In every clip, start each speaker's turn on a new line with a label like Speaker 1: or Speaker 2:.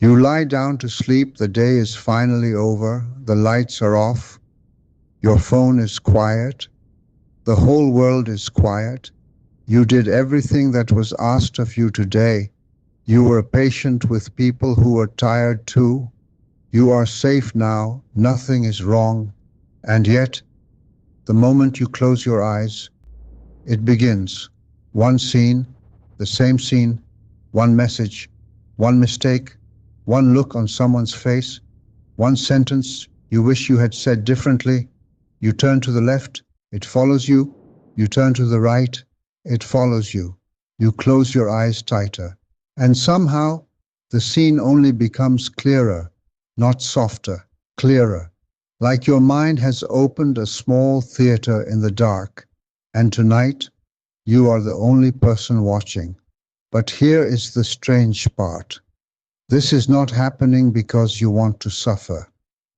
Speaker 1: You lie down to sleep, the day is finally over, the lights are off, your phone is quiet, the whole world is quiet. You did everything that was asked of you today. You were patient with people who were tired too. You are safe now, nothing is wrong. And yet, the moment you close your eyes, it begins. One scene, the same scene, one message, one mistake, one look on someone's face, one sentence you wish you had said differently. You turn to the left, it follows you. You turn to the right, it follows you. You close your eyes tighter. And somehow, the scene only becomes clearer, not softer, clearer. Like your mind has opened a small theater in the dark. And tonight, you are the only person watching. But here is the strange part. This is not happening because you want to suffer.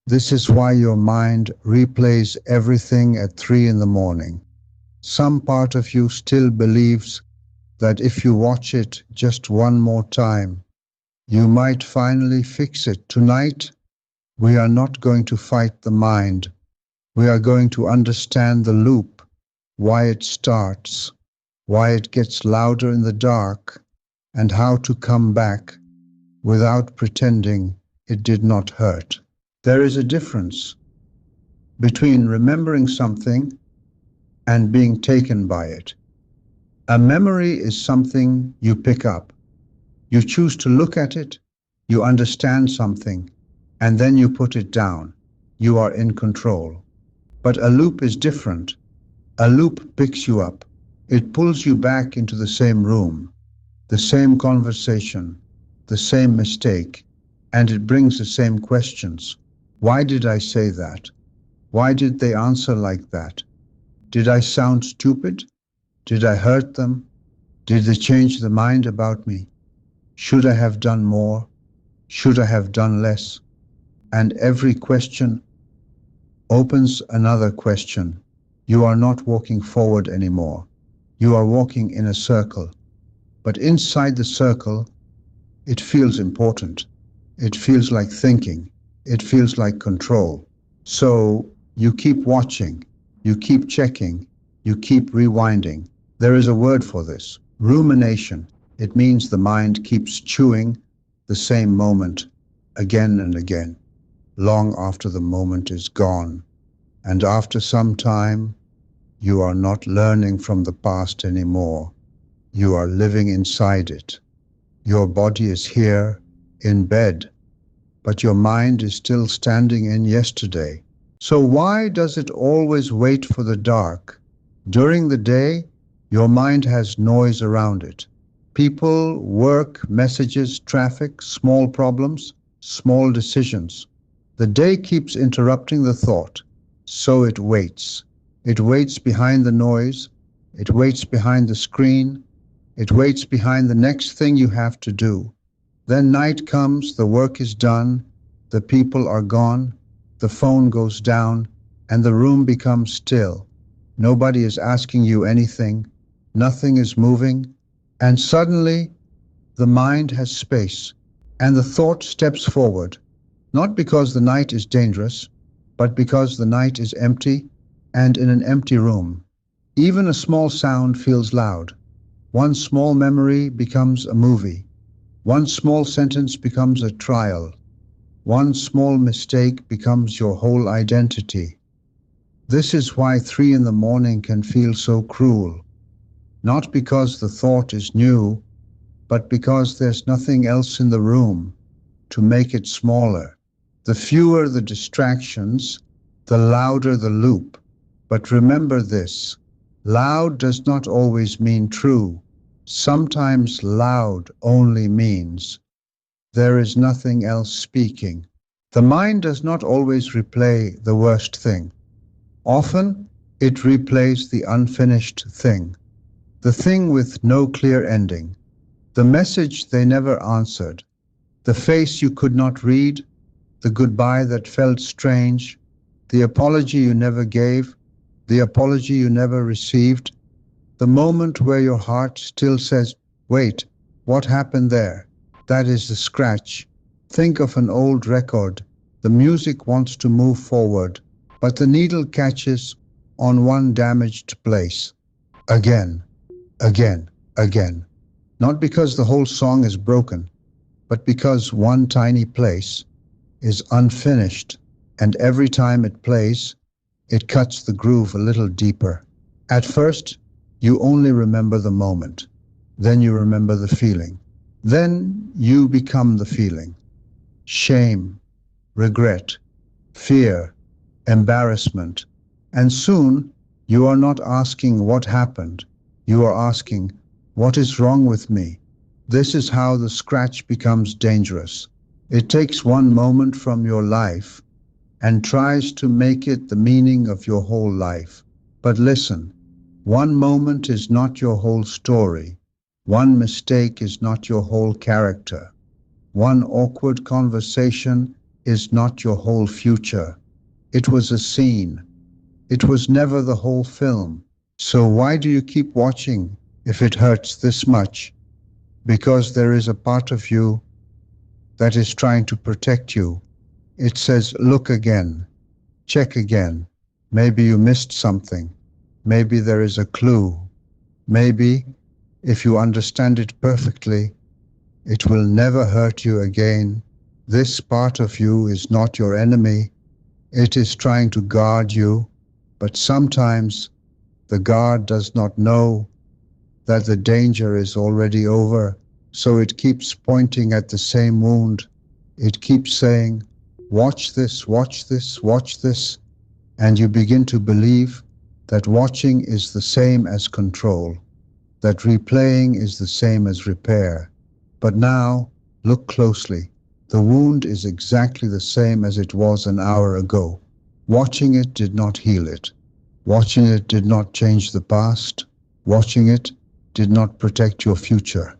Speaker 1: This is why your mind replays everything at 3 in the morning. Some part of you still believes that if you watch it just one more time, you might finally fix it. Tonight, we are not going to fight the mind. We are going to understand the loop, why it starts, why it gets louder in the dark, and how to come back without pretending it did not hurt. There is a difference between remembering something and being taken by it. A memory is something you pick up. You choose to look at it, you understand something, and then you put it down. You are in control. But a loop is different. A loop picks you up. It pulls you back into the same room, the same conversation, the same mistake, and it brings the same questions. Why did I say that? Why did they answer like that? Did I sound stupid? Did I hurt them? Did they change their mind about me? Should I have done more? Should I have done less? And every question opens another question. You are not walking forward anymore. You are walking in a circle. But inside the circle, it feels important. It feels like thinking. It feels like control. So you keep watching, you keep checking, you keep rewinding. There is a word for this, rumination. It means the mind keeps chewing the same moment again and again, long after the moment is gone. And after some time, you are not learning from the past anymore. You are living inside it. Your body is here in bed, but your mind is still standing in yesterday. So why does it always wait for the dark? During the day, your mind has noise around it. People, work, messages, traffic, small problems, small decisions. The day keeps interrupting the thought, so it waits. It waits behind the noise. It waits behind the screen. It waits behind the next thing you have to do. Then night comes, the work is done, the people are gone, the phone goes down, and the room becomes still. Nobody is asking you anything, nothing is moving, and suddenly the mind has space, and the thought steps forward, not because the night is dangerous, but because the night is empty, and in an empty room, even a small sound feels loud. One small memory becomes a movie. One small sentence becomes a trial. One small mistake becomes your whole identity. This is why 3 in the morning can feel so cruel. Not because the thought is new, but because there's nothing else in the room to make it smaller. The fewer the distractions, the louder the loop. But remember this, loud does not always mean true. Sometimes loud only means there is nothing else speaking. The mind does not always replay the worst thing. Often, it replays the unfinished thing, the thing with no clear ending, the message they never answered, the face you could not read, the goodbye that felt strange, the apology you never gave, the apology you never received, the moment where your heart still says, wait, what happened there? That is the scratch, Think of an old record. The music wants to move forward, but the needle catches on one damaged place. Again, again, again. Not because the whole song is broken, but because one tiny place is unfinished, and every time it plays, it cuts the groove a little deeper. At first, you only remember the moment. Then you remember the feeling. Then you become the feeling. Shame, regret, fear, embarrassment. And soon, you are not asking what happened. You are asking, what is wrong with me? This is how the scratch becomes dangerous. It takes one moment from your life and tries to make it the meaning of your whole life. But listen, one moment is not your whole story. One mistake is not your whole character. One awkward conversation is not your whole future. It was a scene. It was never the whole film. So why do you keep watching if it hurts this much? Because there is a part of you that is trying to protect you. It says, look again, check again. Maybe you missed something. Maybe there is a clue. Maybe, if you understand it perfectly, it will never hurt you again. This part of you is not your enemy. It is trying to guard you, but sometimes the guard does not know that the danger is already over, so it keeps pointing at the same wound. It keeps saying, watch this, watch this, watch this, and you begin to believe that watching is the same as control, that replaying is the same as repair. But now, look closely. The wound is exactly the same as it was an hour ago. Watching it did not heal it. Watching it did not change the past. Watching it did not protect your future.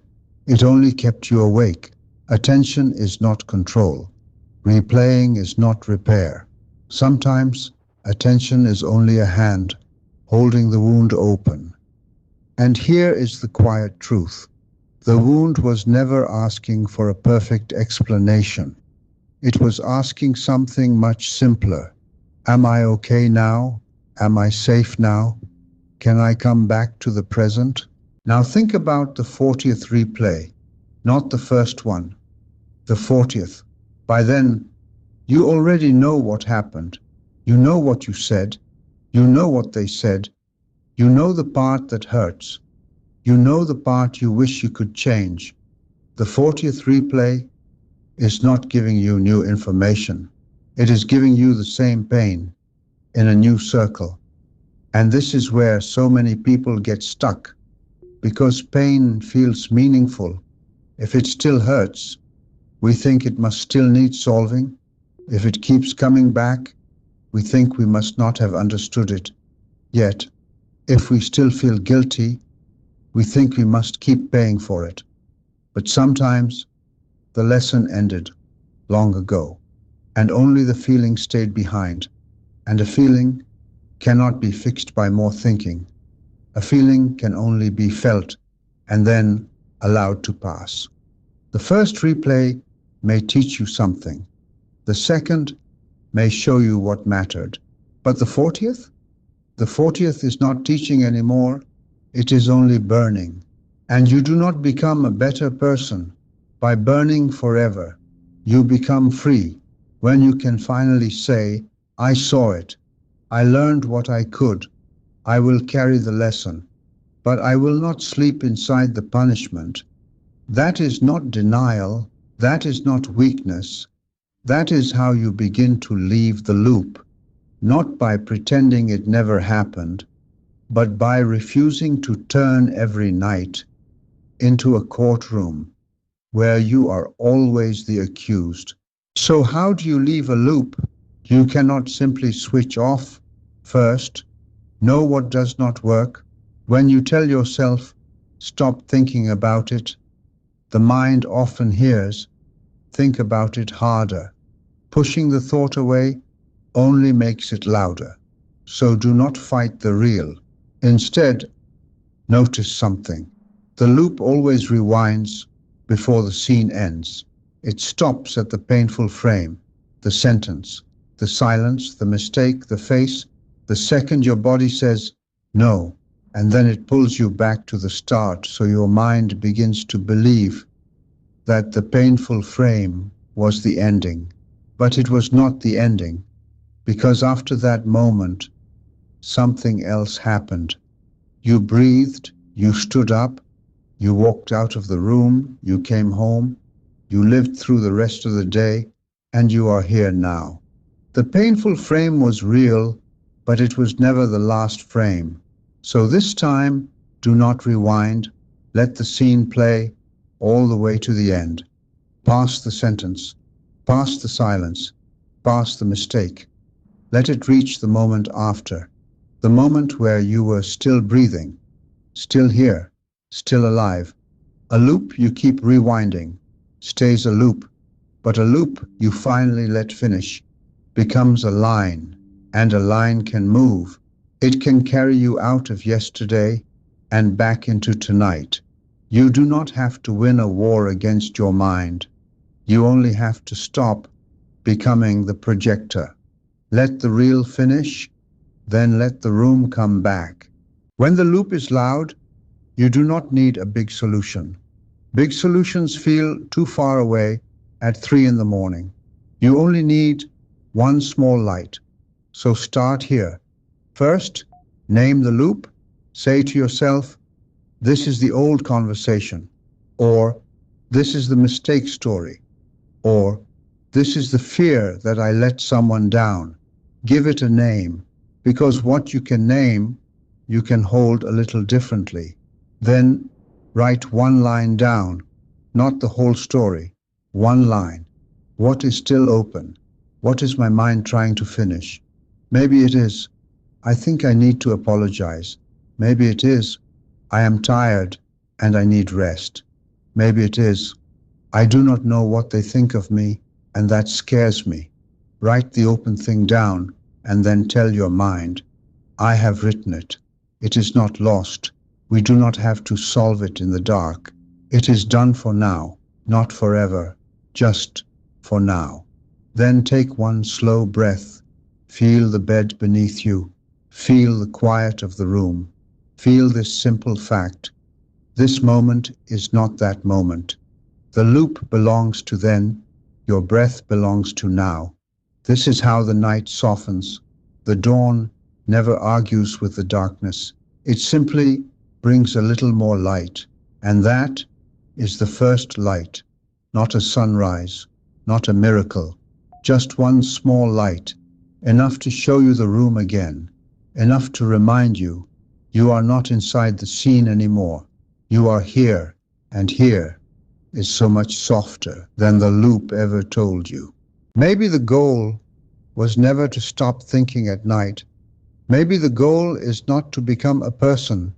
Speaker 1: It only kept you awake. Attention is not control. Replaying is not repair. Sometimes, attention is only a hand holding the wound open. And here is the quiet truth. The wound was never asking for a perfect explanation. It was asking something much simpler. Am I okay now? Am I safe now? Can I come back to the present? Now think about the 40th replay, not the first one, the 40th. By then, you already know what happened. You know what you said. You know what they said. You know the part that hurts. You know the part you wish you could change. The 40th replay is not giving you new information. It is giving you the same pain in a new circle. And this is where so many people get stuck, because pain feels meaningful. If it still hurts, we think it must still need solving. If it keeps coming back, we think we must not have understood it. Yet, if we still feel guilty, we think we must keep paying for it. But sometimes the lesson ended long ago, and only the feeling stayed behind. And a feeling cannot be fixed by more thinking. A feeling can only be felt and then allowed to pass. The first replay may teach you something. The second may show you what mattered. But the 40th? The 40th is not teaching anymore. It is only burning. And you do not become a better person by burning forever. You become free when you can finally say, I saw it. I learned what I could. I will carry the lesson. But I will not sleep inside the punishment. That is not denial. That is not weakness. That is how you begin to leave the loop, not by pretending it never happened, but by refusing to turn every night into a courtroom where you are always the accused. So how do you leave a loop? You cannot simply switch off. First, know what does not work. When you tell yourself, stop thinking about it, the mind often hears, think about it harder. Pushing the thought away only makes it louder. So do not fight the real. Instead, notice something. The loop always rewinds before the scene ends. It stops at the painful frame, the sentence, the silence, the mistake, the face, the second your body says no, and then it pulls you back to the start, so your mind begins to believe that the painful frame was the ending. But it was not the ending, because after that moment, something else happened. You breathed, you stood up, you walked out of the room, you came home, you lived through the rest of the day, and you are here now. The painful frame was real, but it was never the last frame. So this time, do not rewind. Let the scene play all the way to the end. Past the sentence, past the silence, past the mistake. Let it reach the moment after, the moment where you were still breathing, still here, still alive. A loop you keep rewinding stays a loop, but a loop you finally let finish becomes a line, and a line can move. It can carry you out of yesterday and back into tonight. You do not have to win a war against your mind. You only have to stop becoming the projector. Let the reel finish, then let the room come back. When the loop is loud, you do not need a big solution. Big solutions feel too far away at 3 in the morning. You only need one small light. So start here. First, name the loop. Say to yourself, this is the old conversation, or this is the mistake story, or this is the fear that I let someone down. Give it a name, because what you can name, you can hold a little differently. Then write one line down, not the whole story. One line. What is still open? What is my mind trying to finish? Maybe it is, I think I need to apologize. Maybe it is, I am tired and I need rest. Maybe it is, I do not know what they think of me and that scares me. Write the open thing down and then tell your mind, I have written it. It is not lost. We do not have to solve it in the dark. It is done for now, not forever, just for now. Then take one slow breath. Feel the bed beneath you. Feel the quiet of the room. Feel this simple fact. This moment is not that moment. The loop belongs to then. Your breath belongs to now. This is how the night softens. The dawn never argues with the darkness. It simply brings a little more light. And that is the first light. Not a sunrise, not a miracle. Just one small light. Enough to show you the room again. Enough to remind you, you are not inside the scene anymore. You are here, and here is so much softer than the loop ever told you. Maybe the goal was never to stop thinking at night. Maybe the goal is not to become a person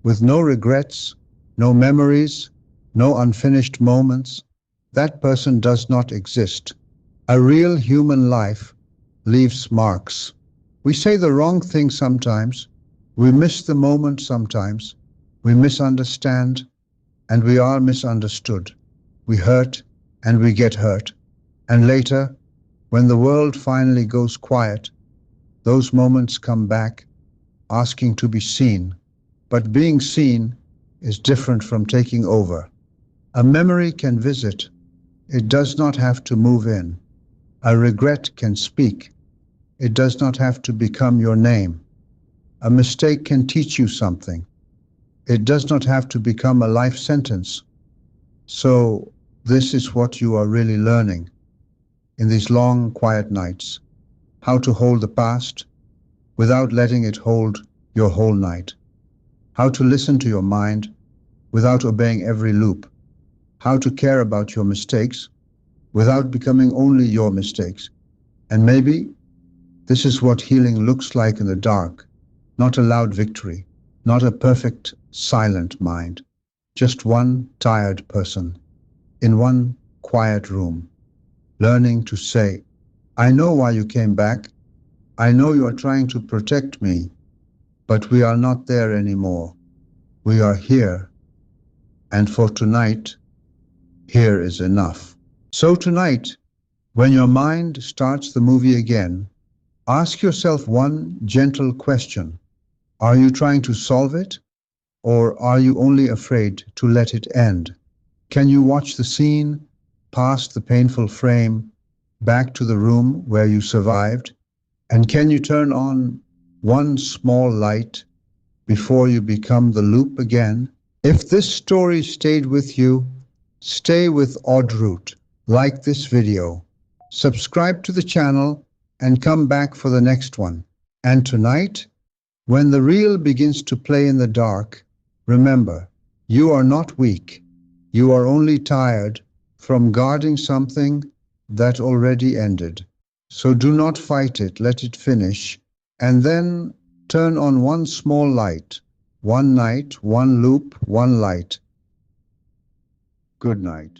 Speaker 1: with no regrets, no memories, no unfinished moments. That person does not exist. A real human life leaves marks. We say the wrong thing sometimes. We miss the moment sometimes. We misunderstand, and we are misunderstood. We hurt, and we get hurt. And later, when the world finally goes quiet, those moments come back, asking to be seen. But being seen is different from taking over. A memory can visit. It does not have to move in. A regret can speak. It does not have to become your name. A mistake can teach you something. It does not have to become a life sentence. So this is what you are really learning in these long, quiet nights. How to hold the past without letting it hold your whole night. How to listen to your mind without obeying every loop. How to care about your mistakes without becoming only your mistakes. And maybe this is what healing looks like in the dark. Not a loud victory, not a perfect, silent mind. Just one tired person in one quiet room, learning to say, I know why you came back. I know you are trying to protect me, but we are not there anymore. We are here, and for tonight, here is enough. So tonight, when your mind starts the movie again, ask yourself one gentle question. Are you trying to solve it, or are you only afraid to let it end? Can you watch the scene, past the painful frame, back to the room where you survived? And can you turn on one small light before you become the loop again? If this story stayed with you, stay with Oddroot. Like this video, subscribe to the channel, and come back for the next one. And tonight, when the real begins to play in the dark, remember, you are not weak. You are only tired from guarding something that already ended. So do not fight it, let it finish, and then turn on one small light. One night, one loop, one light. Good night.